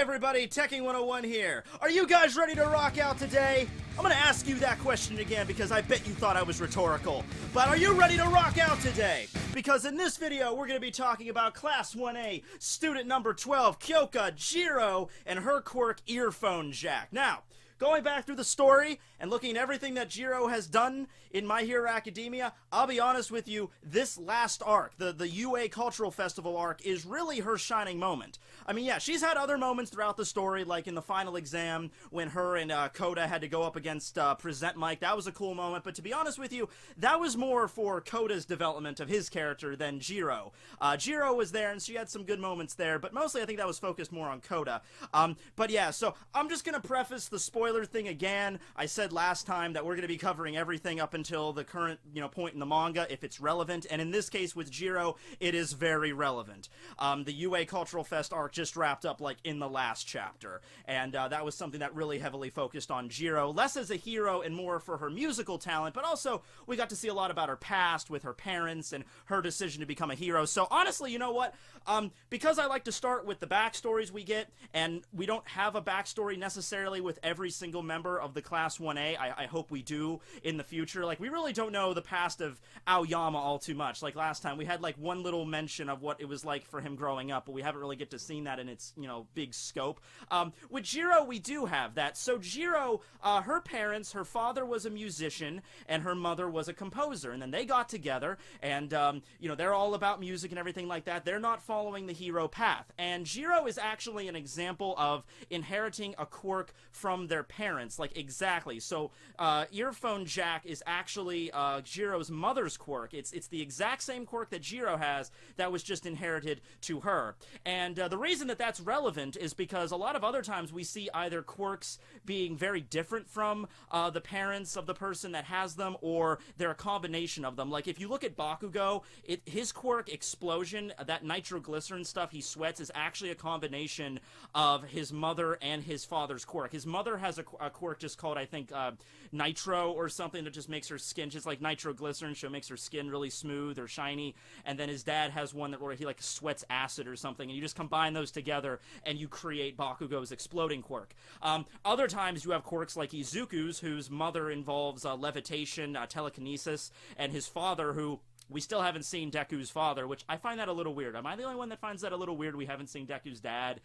everybody, Teching 101 here. Are you guys ready to rock out today? I'm gonna ask you that question again because I bet you thought I was rhetorical. But are you ready to rock out today? Because in this video, we're gonna be talking about Class 1A, student number 12, Kyoka Jiro, and her quirk, Earphone Jack. Now, going back through the story and looking at everything that Jiro has done in My Hero Academia, I'll be honest with you, this last arc, the UA Cultural Festival arc, is really her shining moment. I mean, yeah, she's had other moments throughout the story, like in the final exam when her and Koda had to go up against Present Mike. That was a cool moment, but to be honest with you, that was more for Koda's development of his character than Jiro. Jiro was there, and she had some good moments there, but mostly I think that was focused more on Koda. But yeah, so I'm just going to preface the spoiler thing again. I said last time that we're going to be covering everything up until the current, point in the manga, if it's relevant, and in this case with Jiro, it is very relevant. The UA Cultural Fest arc just wrapped up, like, in the last chapter, and that was something that really heavily focused on Jiro, less as a hero and more for her musical talent, but also we got to see a lot about her past with her parents and her decision to become a hero. So honestly, you know what? Because I like to start with the backstories we get, and we don't have a backstory necessarily with every single member of the Class 1A. I hope we do in the future. Like, we really don't know the past of Aoyama all too much. Like last time, we had like one little mention of what it was like for him growing up, but we haven't really get to see that in its, big scope. With Jiro, we do have that. So Jiro, her parents, her father was a musician, and her mother was a composer, and then they got together, and, they're all about music and everything like that. They're not following the hero path, and Jiro is actually an example of inheriting a quirk from their parents, like exactly. So Earphone Jack is actually Jiro's mother's quirk. It's the exact same quirk that Jiro has that was just inherited to her. And the reason that that's relevant is because a lot of other times we see either quirks being very different from the parents of the person that has them, or they're a combination of them. Like if you look at Bakugo, his quirk Explosion, that nitroglycerin stuff he sweats, is actually a combination of his mother and his father's quirk. His mother has a quirk just called, I think, Nitro or something, that just makes her skin, just like nitroglycerin, so it makes her skin really smooth or shiny. And then his dad has one where he like sweats acid or something, and you just combine those together and you create Bakugo's exploding quirk. Other times you have quirks like Izuku's, whose mother involves levitation, telekinesis, and his father, who we still haven't seen Deku's father, which I find that a little weird. Am I the only one that finds that a little weird? We haven't seen Deku's dad,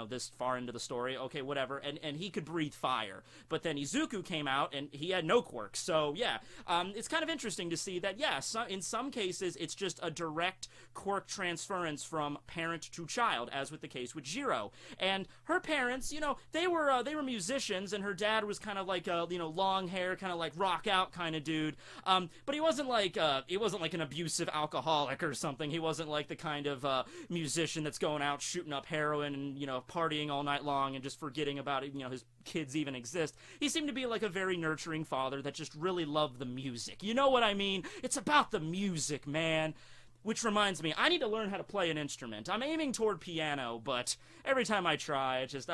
this far into the story. Okay, whatever. And he could breathe fire. But then Izuku came out, and he had no quirks. So, yeah, it's kind of interesting to see that, yeah, in some cases, it's just a direct quirk transference from parent to child, as with the case with Jiro. And her parents, they were musicians, and her dad was kind of like a, long hair, kind of like rock out kind of dude. But he wasn't like an abusive alcoholic or something. He wasn't like the kind of musician that's going out shooting up heroin and partying all night long and just forgetting about it, his kids even exist. He seemed to be like a very nurturing father that just really loved the music. You know what I mean? It's about the music, man. Which reminds me, I need to learn how to play an instrument. I'm aiming toward piano, but every time I try, it's just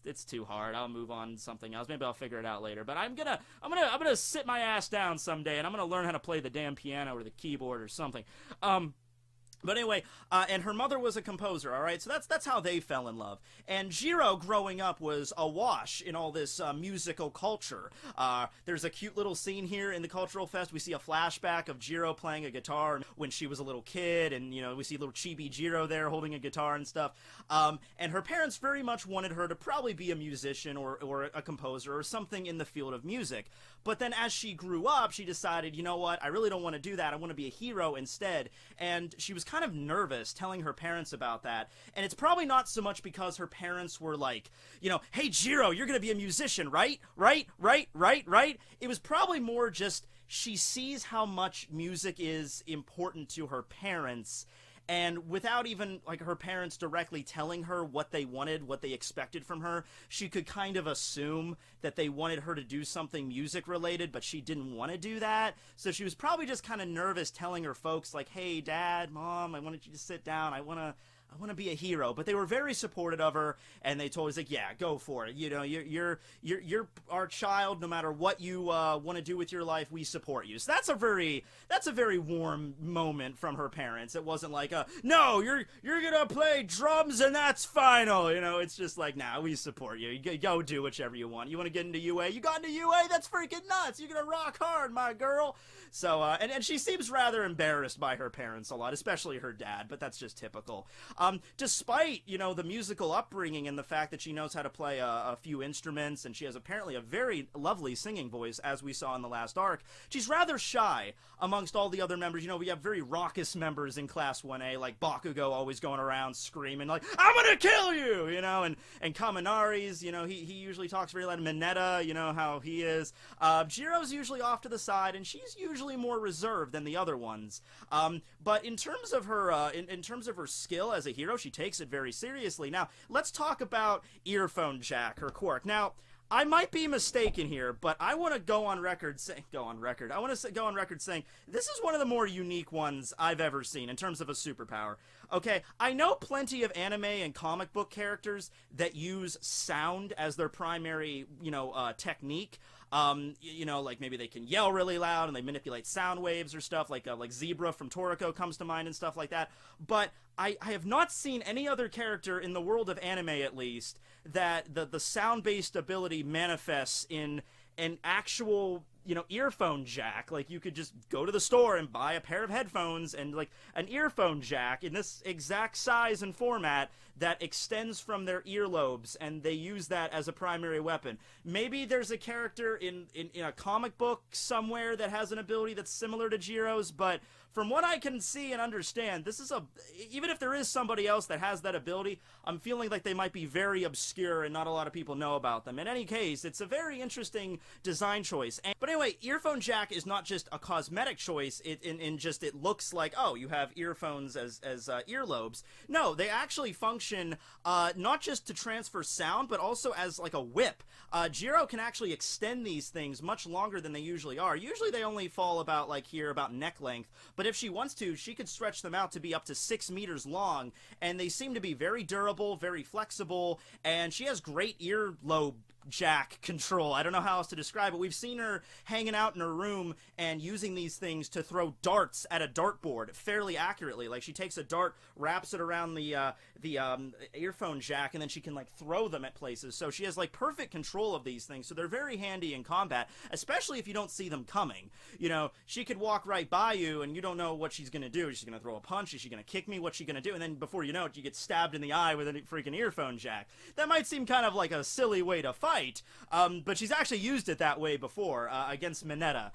it's too hard. I'll move on to something else. Maybe I'll figure it out later. But I'm gonna sit my ass down someday, and I'm gonna learn how to play the damn piano or the keyboard or something. But anyway, and her mother was a composer, all right? So that's how they fell in love. And Jiro, growing up, was awash in all this musical culture. There's a cute little scene here in the Cultural Fest. We see a flashback of Jiro playing a guitar when she was a little kid, and, we see little chibi Jiro there holding a guitar and stuff. And her parents very much wanted her to probably be a musician or a composer or something in the field of music. But then as she grew up, she decided, you know what, I really don't want to do that. I want to be a hero instead. And she was kind of nervous telling her parents about that, and it's probably not so much because her parents were like, hey Jiro, you're gonna be a musician, right? It was probably more just she sees how much music is important to her parents, and without even, like, her parents directly telling her what they wanted, what they expected from her, she could kind of assume that they wanted her to do something music-related, but she didn't want to do that. So she was probably just kind of nervous telling her folks, like, hey, Dad, Mom, I wanted you to sit down. I want I want to be a hero, but they were very supportive of her, and they told us like, yeah, go for it. You know, you're our child. No matter what you want to do with your life, we support you. So that's a very warm moment from her parents. It wasn't like, no, you're gonna play drums and that's final. You know, it's just like, nah, we support you. Go do whichever you want. You want to get into UA? You got into UA? That's freaking nuts. You're gonna rock hard, my girl. So, and she seems rather embarrassed by her parents a lot, especially her dad, but that's just typical. Despite, you know, the musical upbringing and the fact that she knows how to play a few instruments, and she has apparently a very lovely singing voice, as we saw in the last arc, she's rather shy amongst all the other members. You know, we have very raucous members in Class 1A, like Bakugo always going around screaming, like, I'm gonna kill you, you know, and Kaminari's, you know, he usually talks very loud. Mineta, you know how he is. Jiro's usually off to the side, and she's usually more reserved than the other ones. But in terms of her, in terms of her skill as a hero, she takes it very seriously. Now, let's talk about Earphone Jack, her quirk. Now, I might be mistaken here, but I want to go on record saying this is one of the more unique ones I've ever seen in terms of a superpower. Okay, I know plenty of anime and comic book characters that use sound as their primary, you know, technique. You know, like maybe they can yell really loud and they manipulate sound waves or stuff, like Zebra from Toriko comes to mind and stuff like that. But I have not seen any other character in the world of anime, at least, that the sound-based ability manifests in an actual, you know, earphone jack. Like, you could just go to the store and buy a pair of headphones and, like, an earphone jack in this exact size and format that extends from their earlobes, and they use that as a primary weapon. Maybe there's a character in a comic book somewhere that has an ability that's similar to Jiro's, but from what I can see and understand, this is even if there is somebody else that has that ability, I'm feeling like they might be very obscure and not a lot of people know about them. In any case, it's a very interesting design choice. But anyway, earphone jack is not just a cosmetic choice it looks like, oh, you have earphones as earlobes. No, they actually function not just to transfer sound, but also as like a whip. Jiro can actually extend these things much longer than they usually are. Usually they only fall about neck length, but if she wants to, she could stretch them out to be up to 6 meters long, and they seem to be very durable, very flexible, and she has great earlobe jack control. I don't know how else to describe it. We've seen her hanging out in her room and using these things to throw darts at a dartboard fairly accurately. Like, she takes a dart, wraps it around the earphone jack, and then she can, like, throw them at places. So she has, like, perfect control of these things. So they're very handy in combat, especially if you don't see them coming. You know, she could walk right by you and you don't know what she's gonna do. Is she gonna throw a punch? Is she gonna kick me? What's she gonna do? And then before you know it, you get stabbed in the eye with a freaking earphone jack. That might seem kind of like a silly way to fight, but she's actually used it that way before, against Mineta.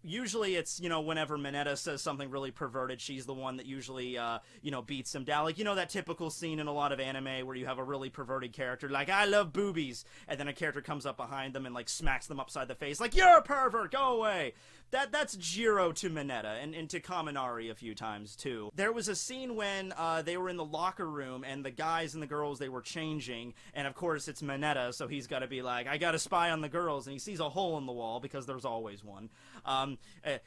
Usually it's, you know, whenever Mineta says something really perverted, she's the one that usually, you know, beats him down. Like, you know, that typical scene in a lot of anime where you have a really perverted character, like, I love boobies, and then a character comes up behind them and, like, smacks them upside the face, like, you're a pervert, go away! That's Jiro to Mineta, and to Kaminari a few times, too. There was a scene when, they were in the locker room, and the guys and the girls, they were changing, and of course it's Mineta, so he's gotta be like, I gotta spy on the girls, and he sees a hole in the wall, because there's always one.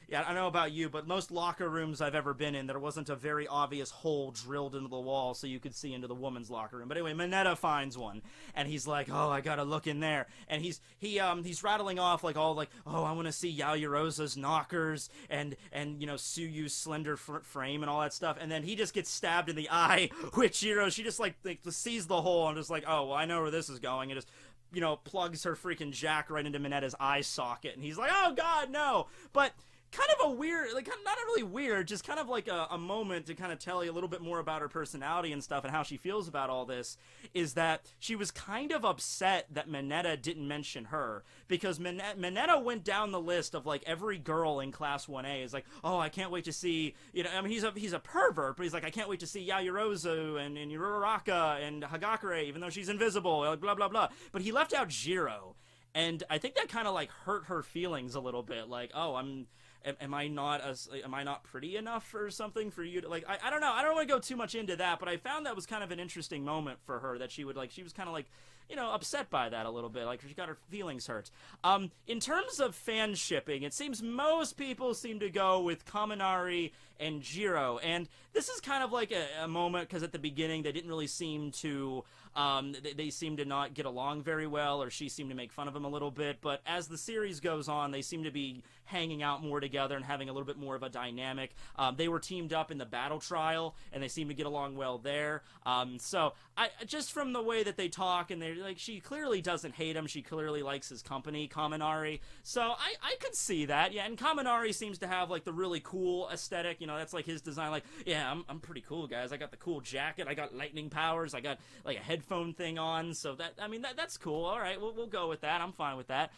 Yeah, I don't know about you, but most locker rooms I've ever been in, there wasn't a very obvious hole drilled into the wall so you could see into the woman's locker room. But anyway, Mineta finds one, and he's like, oh, I gotta look in there. And he's rattling off, like, all, like, oh, I want to see Yaoyorosa's knockers, and you know, Tsuyu's slender frame and all that stuff. And then he just gets stabbed in the eye with Jiro. She just, like sees the hole and just like, oh, well, I know where this is going, and just, you know, plugs her freaking jack right into Mineta's eye socket, and he's like, oh god, no! But kind of a weird, like, not really weird, just kind of like a moment to kind of tell you a little bit more about her personality and stuff and how she feels about all this, is that she was kind of upset that Mineta didn't mention her, because Mineta went down the list of, like, every girl in Class 1A is like, oh, I can't wait to see, you know, I mean, he's a pervert, but he's like, I can't wait to see Yaoyorozu and Uraraka and Hagakure, even though she's invisible, like, blah, blah, blah. But he left out Jiro, and I think that kind of, like, hurt her feelings a little bit, like, oh, am I not pretty enough or something for you to, like, I don't know, I don't want to go too much into that, but I found that was kind of an interesting moment for her, that she was kind of, like, you know, upset by that a little bit, like, she got her feelings hurt. In terms of fan shipping, it seems most people seem to go with Kaminari and Jiro. And this is kind of like a moment, because at the beginning they didn't really seem to, they seemed to not get along very well, or she seemed to make fun of him a little bit. But as the series goes on, they seem to be hanging out more together and having a little bit more of a dynamic. They were teamed up in the battle trial, and they seem to get along well there. So I just from the way that they talk, and they're like, she clearly doesn't hate him. She clearly likes his company, Kaminari. So I could see that, yeah. And Kaminari seems to have like the really cool aesthetic. You know, that's like his design. Like, yeah, I'm pretty cool, guys. I got the cool jacket. I got lightning powers. I got like a headphone thing on. So that, I mean, that's cool. All right, we'll go with that. I'm fine with that.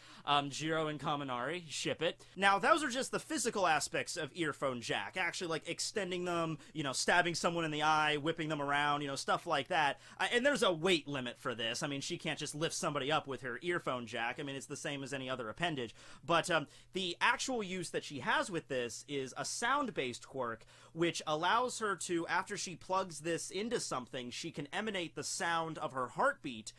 Jiro and Kaminari, ship it. Now, those are just the physical aspects of Earphone Jack. Actually, like extending them, you know, stabbing someone in the eye, whipping them around, you know, stuff like that. And there's a weight limit for this. I mean, she can't just lift somebody up with her earphone jack. I mean, it's the same as any other appendage. But the actual use that she has with this is a sound-based quirk, which allows her to, after she plugs this into something, she can emanate the sound of her heartbeat,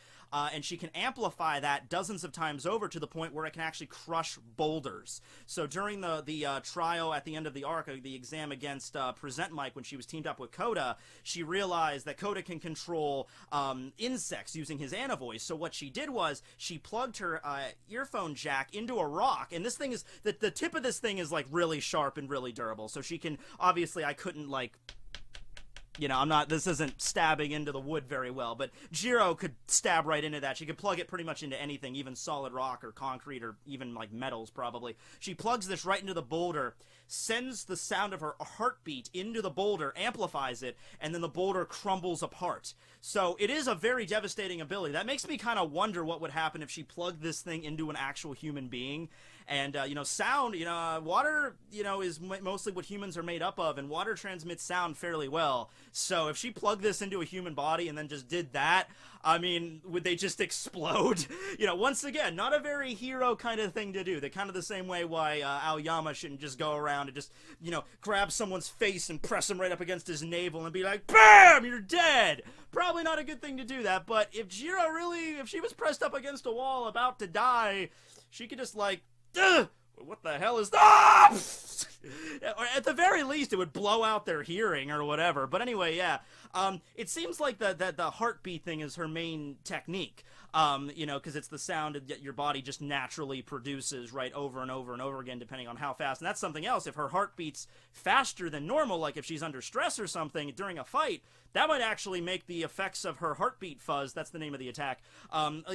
and she can amplify that dozens of times over to the point where it can actually crush boulders. So during the trial at the end of the arc, the exam against Present Mike, when she was teamed up with Koda, she realized that Koda can control insects using his Anavoice. So what she did was she plugged her earphone jack into a rock, and this thing is, the tip of this thing is like really sharp and really durable. So she can, obviously I couldn't like, you know, this isn't stabbing into the wood very well, but Jiro could stab right into that. She could plug it pretty much into anything, even solid rock or concrete or even like metals probably. She plugs this right into the boulder, sends the sound of her heartbeat into the boulder, amplifies it, and then the boulder crumbles apart. So it is a very devastating ability. That makes me kind of wonder what would happen if she plugged this thing into an actual human being. And, you know, sound, you know, water, you know, is mostly what humans are made up of, and water transmits sound fairly well. So if she plugged this into a human body and then just did that, I mean, would they just explode? You know, once again, not a very hero kind of thing to do. They're kind of the same way why Aoyama shouldn't just go around and just, you know, grab someone's face and press him right up against his navel and be like, BAM! You're dead! Probably not a good thing to do that, but if Jiro really, if she was pressed up against a wall about to die, she could just like, ugh! What the hell is that? Or at the very least, it would blow out their hearing or whatever. But anyway, yeah. It seems like the heartbeat thing is her main technique. You know, because it's the sound that your body just naturally produces right over and over and over again, depending on how fast. And that's something else. If her heart beats faster than normal, like if she's under stress or something during a fight, that might actually make the effects of her heartbeat fuzz, that's the name of the attack,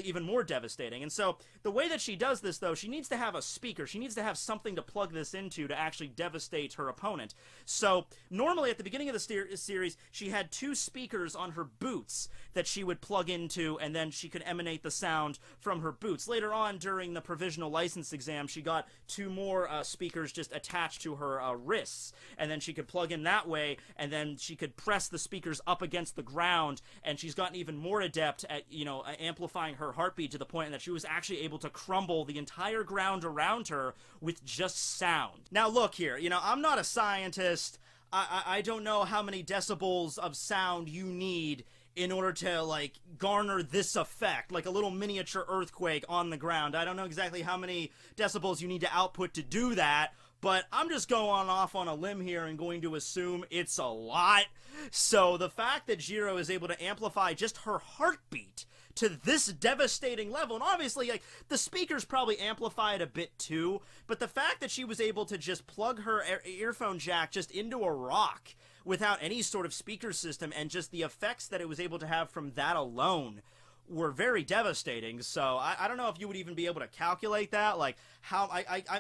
even more devastating. And so the way that she does this, though, she needs to have a speaker. She needs to have something to plug this into to actually devastate her opponent. So normally at the beginning of the series, she had 2 speakers on her boots that she would plug into, and then she could emanate the sound from her boots. Later on, during the provisional license exam, she got 2 more speakers just attached to her wrists, and then she could plug in that way, and then she could press the speakers up against the ground, and she's gotten even more adept at, you know, amplifying her heartbeat to the point that she was actually able to crumble the entire ground around her with just sound. Now look here, you know, I'm not a scientist. I don't know how many decibels of sound you need in order to, like, garner this effect, like a little miniature earthquake on the ground. I don't know exactly how many decibels you need to output to do that, but I'm just going off on a limb here and going to assume it's a lot. So the fact that Jiro is able to amplify just her heartbeat to this devastating level, and obviously, like, the speakers probably amplify it a bit too, but the fact that she was able to just plug her earphone jack just into a rock without any sort of speaker system, and just the effects that it was able to have from that alone were very devastating. So I don't know if you would even be able to calculate that. Like, how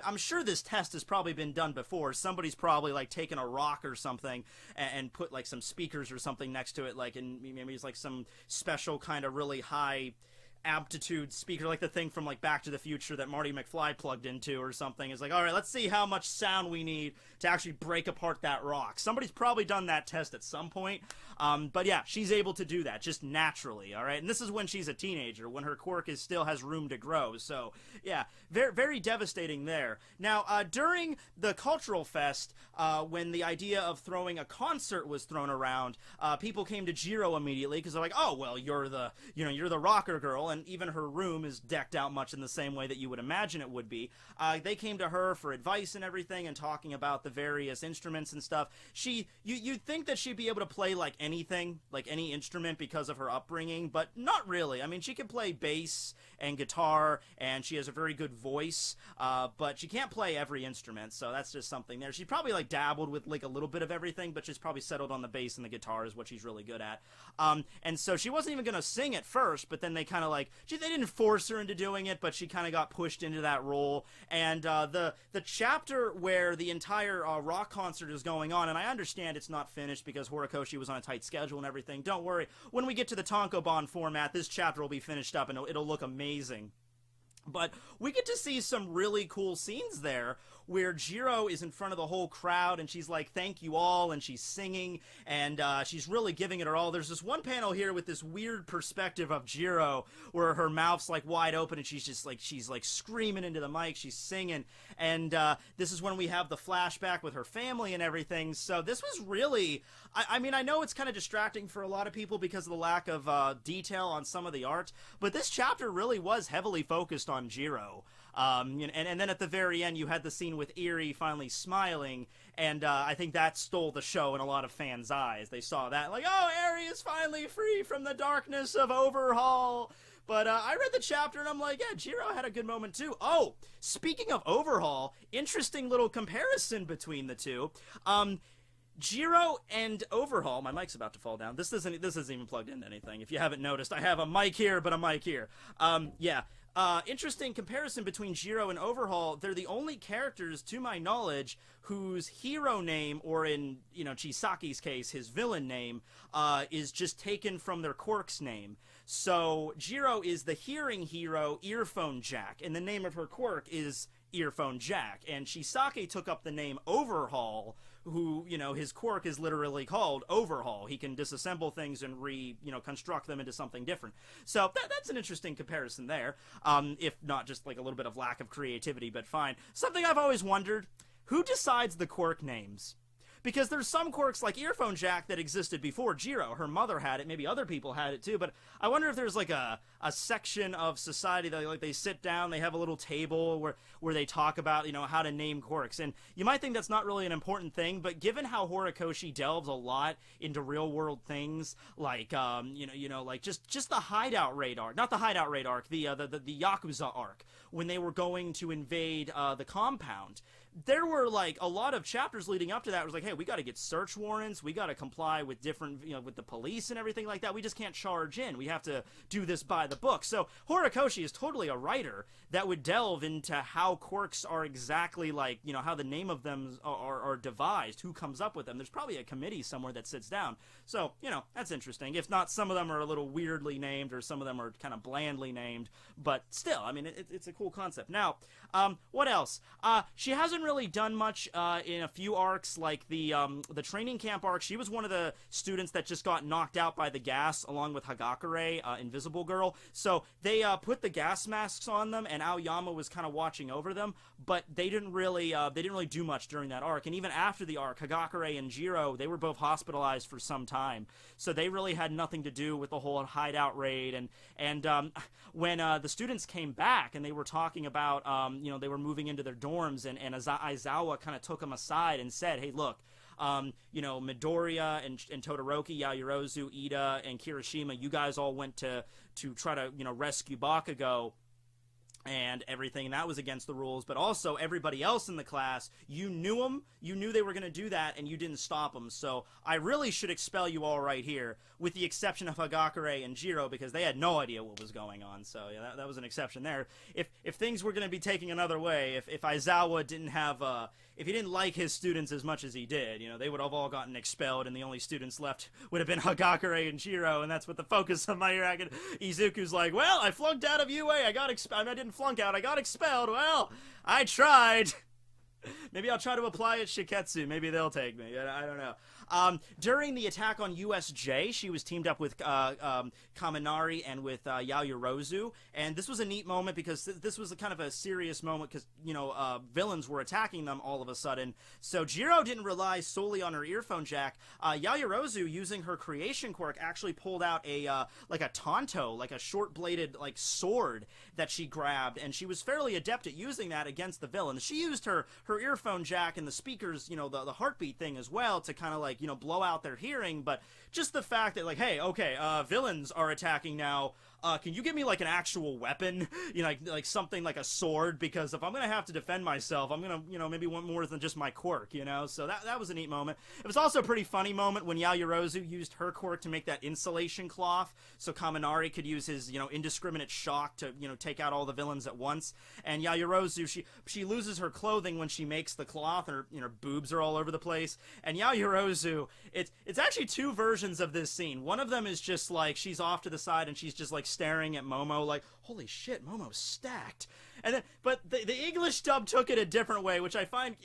I'm sure this test has probably been done before. Somebody's probably like taken a rock or something and put like some speakers or something next to it, like, and maybe it's like some special kind of really high amplitude speaker, like the thing from like Back to the Future that Marty McFly plugged into or something. Is like, all right, let's see how much sound we need to actually break apart that rock. Somebody's probably done that test at some point. But yeah, she's able to do that just naturally, all right? And this is when she's a teenager, when her quirk still has room to grow. So yeah, very, very devastating there. Now, during the Cultural Fest, when the idea of throwing a concert was thrown around, people came to Jiro immediately because they're like, oh, well, you're the rocker girl. hall, and even her room is decked out much in the same way that you would imagine it would be. They came to her for advice and everything, and talking about the various instruments and stuff. You'd think that she'd be able to play like anything, like any instrument, because of her upbringing, but not really. I mean, she can play bass and guitar, and she has a very good voice, but she can't play every instrument, so that's just something there. She probably like dabbled with like a little bit of everything, but she's probably settled on the bass and the guitar is what she's really good at. And so she wasn't even gonna sing at first, but then they kind of like, they didn't force her into doing it, but she kind of got pushed into that role. And the chapter where the entire rock concert is going on, and I understand it's not finished because Horikoshi was on a tight schedule and everything. Don't worry, when we get to the Tankobon format, this chapter will be finished up and it'll look amazing. But we get to see some really cool scenes there where Jiro is in front of the whole crowd and she's like, thank you all, and she's singing, and she's really giving it her all. There's this one panel here with this weird perspective of Jiro where her mouth's like wide open and she's like screaming into the mic, she's singing, and this is when we have the flashback with her family and everything. So this was really, I mean, I know it's kind of distracting for a lot of people because of the lack of detail on some of the art, but this chapter really was heavily focused on Jiro. And then at the very end, you had the scene with Eri finally smiling, and I think that stole the show in a lot of fans' eyes. They saw that, like, oh, Eri is finally free from the darkness of Overhaul. But I read the chapter, and I'm like, yeah, Jiro had a good moment, too. Oh, speaking of Overhaul, interesting little comparison between the two. Jiro and Overhaul, my mic's about to fall down. This isn't even plugged into anything. If you haven't noticed, I have a mic here, but a mic here. Yeah. Interesting comparison between Jiro and Overhaul. They're the only characters, to my knowledge, whose hero name, or in, Chisaki's case, his villain name, is just taken from their quirk's name. So, Jiro is the hearing hero, Earphone Jack, and the name of her quirk is Earphone Jack. And Chisaki took up the name Overhaul, who, his quirk is literally called Overhaul. He can disassemble things and construct them into something different. So that's an interesting comparison there. If not just like a little bit of lack of creativity, but fine. Something I've always wondered, who decides the quirk names? Because there's some quirks like Earphone Jack that existed before Jiro. Her mother had it, maybe other people had it too, but I wonder if there's like a section of society that like they sit down, they have a little table where they talk about, how to name quirks. And you might think that's not really an important thing, but given how Horikoshi delves a lot into real world things, like like just the Hideout Raid arc, not the Hideout Raid arc, the Yakuza arc, when they were going to invade the compound. There were like a lot of chapters leading up to that. It was like, hey, we got to get search warrants, we got to comply with different, with the police and everything like that. We just can't charge in. We have to do this by the book. So Horikoshi is totally a writer that would delve into how quirks are exactly like, how the name of them are devised, who comes up with them. There's probably a committee somewhere that sits down. So, that's interesting. If not, some of them are a little weirdly named, or some of them are kind of blandly named, but still, I mean, it's a cool concept. Now, what else? She hasn't really done much in a few arcs, like the training camp arc. She was one of the students that just got knocked out by the gas, along with Hagakure, Invisible Girl. So they put the gas masks on them, and Aoyama was kind of watching over them, but they didn't really do much during that arc. And even after the arc, Hagakure and Jiro, they were both hospitalized for some time, so they really had nothing to do with the whole hideout raid. And when the students came back and they were talking about they were moving into their dorms, and Aizawa kind of took them aside and said, hey, look, Midoriya and Todoroki, Yaoyorozu, Ida, and Kirishima, you guys all went to try to, rescue Bakugo and everything, and that was against the rules, but also everybody else in the class, you knew them, you knew they were going to do that, and you didn't stop them, so I really should expel you all right here, with the exception of Hagakure and Jiro, because they had no idea what was going on. So yeah, that was an exception there. If things were going to be taking another way, if Aizawa didn't have if he didn't like his students as much as he did, they would have all gotten expelled, and the only students left would have been Hagakure and Jiro, and that's what the focus of My Hero Academia. Izuku's like, well, I flunked out of UA, I didn't flunk out, I got expelled. Well, I tried. Maybe I'll try to apply at Shiketsu. Maybe they'll take me. I don't know. During the attack on USJ, she was teamed up with Kaminari and with Yaoyorozu, and this was a neat moment because this was a kind of a serious moment because, you know, villains were attacking them all of a sudden. So Jiro didn't rely solely on her earphone jack. Yaoyorozu, using her creation quirk, actually pulled out a like a tanto, like a short-bladed like sword that she grabbed, and she was fairly adept at using that against the villains. She used her earphone jack and the speakers, you know, the heartbeat thing as well to kind of like, you know, blow out their hearing, but just the fact that like, hey, okay, villains are attacking now, can you give me like an actual weapon, you know, like something like a sword, because if I'm gonna have to defend myself, I'm gonna, you know, maybe want more than just my quirk, you know. So that was a neat moment. It was also a pretty funny moment when Yaoyorozu used her quirk to make that insulation cloth, so Kaminari could use his, you know, indiscriminate shock to, you know, take out all the villains at once. And Yaoyorozu, she loses her clothing when she makes the cloth, and her, you know, boobs are all over the place. And Yaoyorozu, it's actually two versions of this scene. One of them is just like she's off to the side and she's just like staring at Momo like, holy shit, Momo's stacked. And then, but the English dub took it a different way, which I found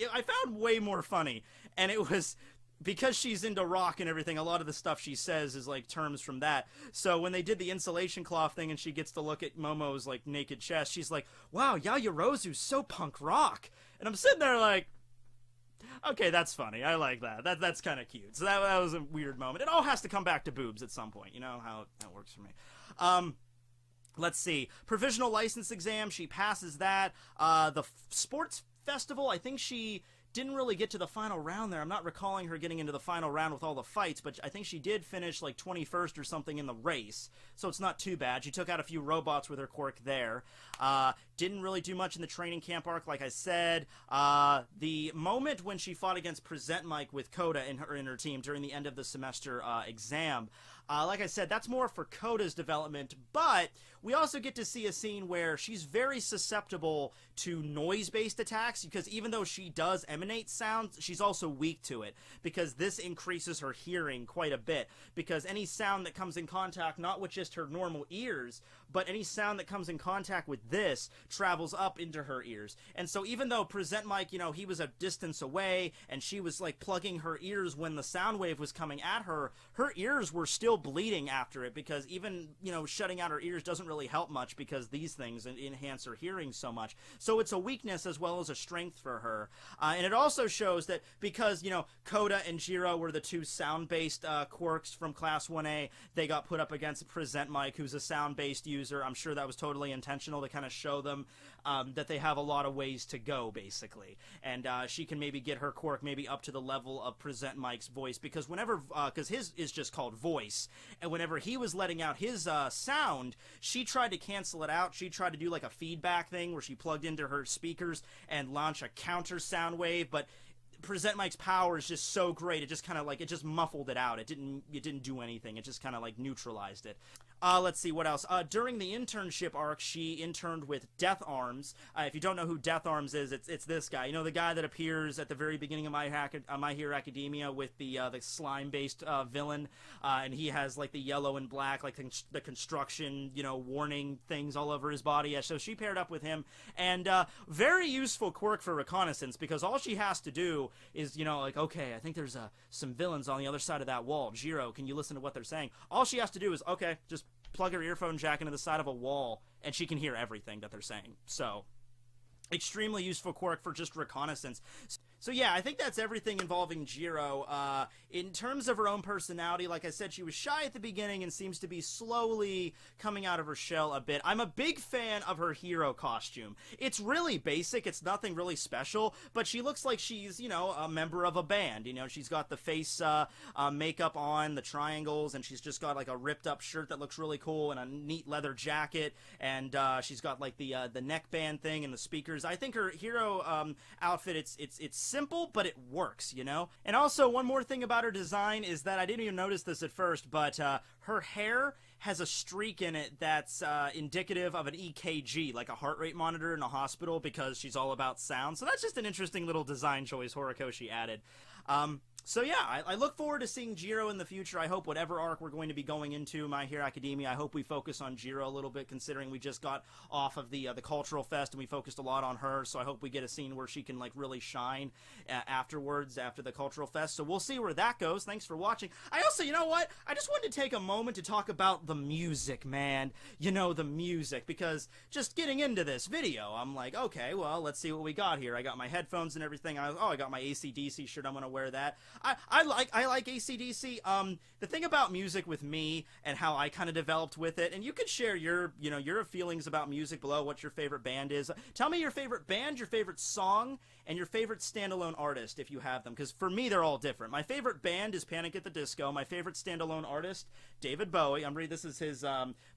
way more funny. And it was because she's into rock and everything, a lot of the stuff she says is like terms from that. So when they did the insulation cloth thing and she gets to look at Momo's like naked chest, she's like, wow, Yaoyorozu's so punk rock. And I'm sitting there like, okay, that's funny. I like that. That's kind of cute. So that was a weird moment. It all has to come back to boobs at some point. You know how that works for me. Let's see. Provisional license exam. She passes that. The sports festival, I think she didn't really get to the final round there. I'm not recalling her getting into the final round with all the fights, but I think she did finish like 21st or something in the race, so it's not too bad. She took out a few robots with her quirk there. Didn't really do much in the training camp arc, like I said. The moment when she fought against Present Mike with Koda in her team during the end of the semester exam, like I said, that's more for Koda's development, but we also get to see a scene where she's very susceptible to noise-based attacks, because even though she does emanate sound, she's also weak to it, because this increases her hearing quite a bit, because any sound that comes in contact, not with just her normal ears, but any sound that comes in contact with this travels up into her ears. And so even though Present Mike, you know, he was a distance away, and she was like plugging her ears when the sound wave was coming at her, her ears were still bleeding after it, because even, you know, shutting out her ears doesn't really help much, because these things enhance her hearing so much. So it's a weakness as well as a strength for her. And it also shows that because, you know, Koda and Jiro were the two sound-based quirks from Class 1A, they got put up against Present Mike, who's a sound-based user. I'm sure that was totally intentional to kind of show them that they have a lot of ways to go, basically. And she can maybe get her quirk maybe up to the level of Present Mike's voice, because whenever, because his is just called voice, and whenever he was letting out his sound, she tried to cancel it out. She tried to do like a feedback thing where she plugged into her speakers and launch a counter sound wave, but Present Mike's power is just so great, it just kind of like, it just muffled it out. It didn't do anything. It just kind of like neutralized it. Let's see, what else? During the internship arc, she interned with Death Arms. If you don't know who Death Arms is, it's this guy. You know, the guy that appears at the very beginning of My Hero Academia with the slime-based villain, and he has like the yellow and black, like the construction, you know, warning things all over his body. Yeah, so she paired up with him, and very useful quirk for reconnaissance, because all she has to do is, you know, like, okay, I think there's some villains on the other side of that wall. Jiro, can you listen to what they're saying? All she has to do is, okay, just plug her earphone jack into the side of a wall, and she can hear everything that they're saying. So, extremely useful quirk for just reconnaissance. So yeah, I think that's everything involving Jiro. In terms of her own personality, like I said, she was shy at the beginning and seems to be slowly coming out of her shell a bit. I'm a big fan of her hero costume. It's really basic, it's nothing really special, but she looks like she's, you know, a member of a band. You know, she's got the face makeup on, the triangles, and she's just got like a ripped up shirt that looks really cool, and a neat leather jacket, and she's got like the neckband thing and the speakers. I think her hero outfit, it's simple, but it works, you know? And also, one more thing about her design is that I didn't even notice this at first, but her hair has a streak in it that's indicative of an EKG, like a heart rate monitor in a hospital, because she's all about sound. So that's just an interesting little design choice Horikoshi added. So yeah, I look forward to seeing Jiro in the future. I hope whatever arc we're going to be going into My Hero Academia, I hope we focus on Jiro a little bit, considering we just got off of the Cultural Fest and we focused a lot on her. So I hope we get a scene where she can like really shine afterwards, after the Cultural Fest. So we'll see where that goes. Thanks for watching. I also, you know what? I just wanted to take a moment to talk about the music, man. You know, the music, because just getting into this video, I'm like, okay, well, let's see what we got here. I got my headphones and everything. I got my AC/DC shirt. I'm gonna wear that. I like AC/DC. The thing about music with me and how I kind of developed with it, and you could share your feelings about music below, what your favorite band is. Tell me your favorite band, your favorite song, and your favorite standalone artist if you have them, because for me they're all different. My favorite band is Panic! At the Disco. My favorite standalone artist, David Bowie. This is his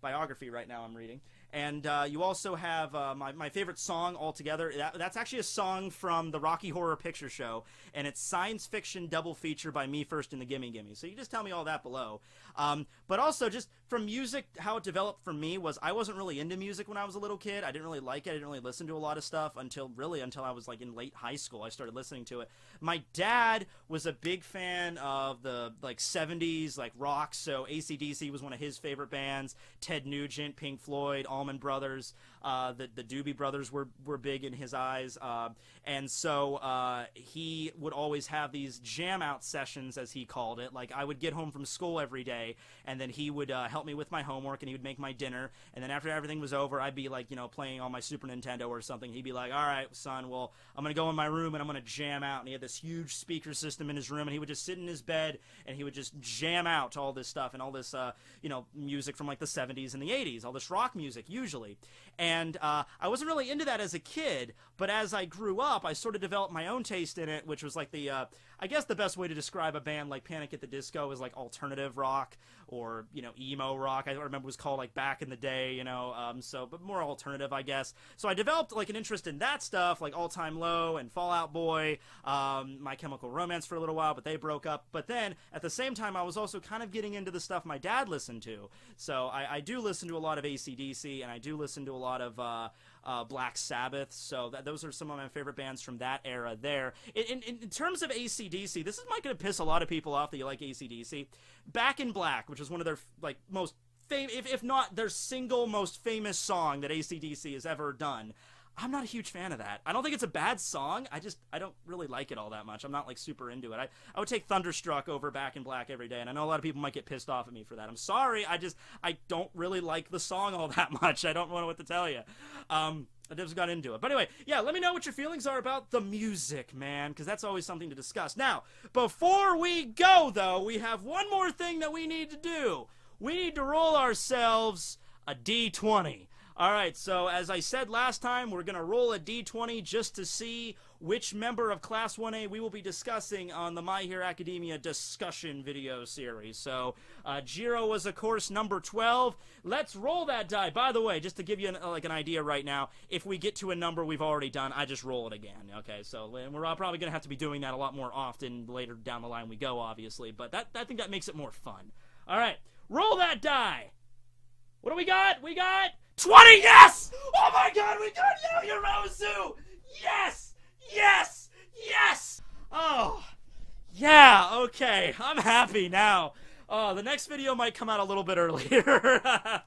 biography right now I'm reading. And you also have my favorite song altogether. That's actually a song from the Rocky Horror Picture Show, and it's science fiction double feature by Me First and the Gimme Gimme. So you just tell me all that below. But also, just from music, how it developed for me was I wasn't really into music when I was a little kid. I didn't really like it. I didn't really listen to a lot of stuff until I was like in late high school. I started listening to it. My dad was a big fan of the like 70s like rock, so AC/DC was one of his favorite bands. Ted Nugent, Pink Floyd, Allman Brothers, the Doobie Brothers were big in his eyes, and so he would always have these jam out sessions, as he called it. Like, I would get home from school every day, and then he would help me with my homework, and he would make my dinner, and then after everything was over, I'd be like, you know, playing on my Super Nintendo or something. He'd be like, all right, son, well, I'm gonna go in my room and I'm gonna jam out. And he had this huge speaker system in his room, and he would just sit in his bed and he would just jam out to all this stuff and all this you know, music from like the 70s and the 80s, all this rock music usually. And I wasn't really into that as a kid, but as I grew up, I sort of developed my own taste in it, which was like the I guess the best way to describe a band like Panic! At the Disco is like alternative rock, or, you know, emo rock. I remember it was called like back in the day, you know, but more alternative, I guess. So I developed like an interest in that stuff, like All Time Low and Fall Out Boy, My Chemical Romance for a little while, but they broke up. But then at the same time, I was also kind of getting into the stuff my dad listened to. So I do listen to a lot of AC/DC, and I do listen to a lot of Black Sabbath. So those are some of my favorite bands from that era there. In terms of AC/DC, this is not going to piss a lot of people off that you like AC/DC. Back in Black, which is one of their like most famous, if not their single most famous song that AC/DC has ever done, I'm not a huge fan of that. I don't think it's a bad song. I don't really like it all that much. I'm not like super into it. I would take Thunderstruck over Back in Black every day, and I know a lot of people might get pissed off at me for that. I'm sorry. I don't really like the song all that much. I don't know what to tell you. I just got into it. But anyway, yeah, let me know what your feelings are about the music, man, because that's always something to discuss. Now, before we go, though, we have one more thing that we need to do. We need to roll ourselves a D20. All right, so as I said last time, we're going to roll a D20 just to see which member of Class 1A we will be discussing on the My Hero Academia discussion video series. So, Jiro was, of course, number 12. Let's roll that die. By the way, just to give you an idea right now, if we get to a number we've already done, I just roll it again. Okay, so we're probably going to have to be doing that a lot more often later down the line we go, obviously. But I think that makes it more fun. All right, roll that die. What do we got? We got 20, yes! Oh my god, we got Yaoyorozu! Yes! Yes! Yes! Oh, yeah, okay, I'm happy now. Oh, the next video might come out a little bit earlier.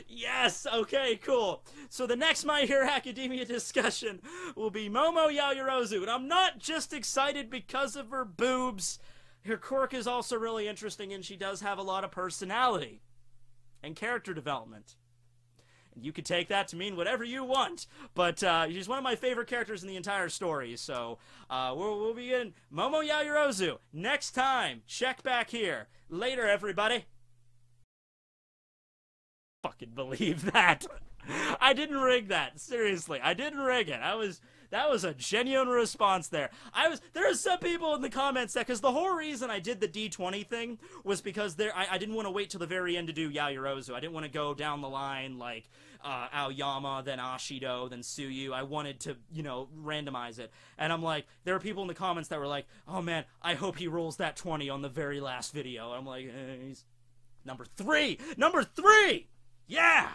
Yes, okay, cool. So the next My Hero Academia discussion will be Momo Yaoyorozu, and I'm not just excited because of her boobs. Her quirk is also really interesting, and she does have a lot of personality and character development. And you could take that to mean whatever you want, but she's one of my favorite characters in the entire story, so we'll be in Momo Yaoyorozu next time. Check back here. Later, everybody. Fucking believe that. I didn't rig that. Seriously, I didn't rig it. That was a genuine response there. There are some people in the comments that, because the whole reason I did the D20 thing was because I didn't want to wait till the very end to do Yaoyorozu. I didn't want to go down the line like Aoyama, then Ashido, then Tsuyu. I wanted to, you know, randomize it. And I'm like, there are people in the comments that were like, oh man, I hope he rolls that 20 on the very last video. I'm like, he's number 3! Number 3! Yeah!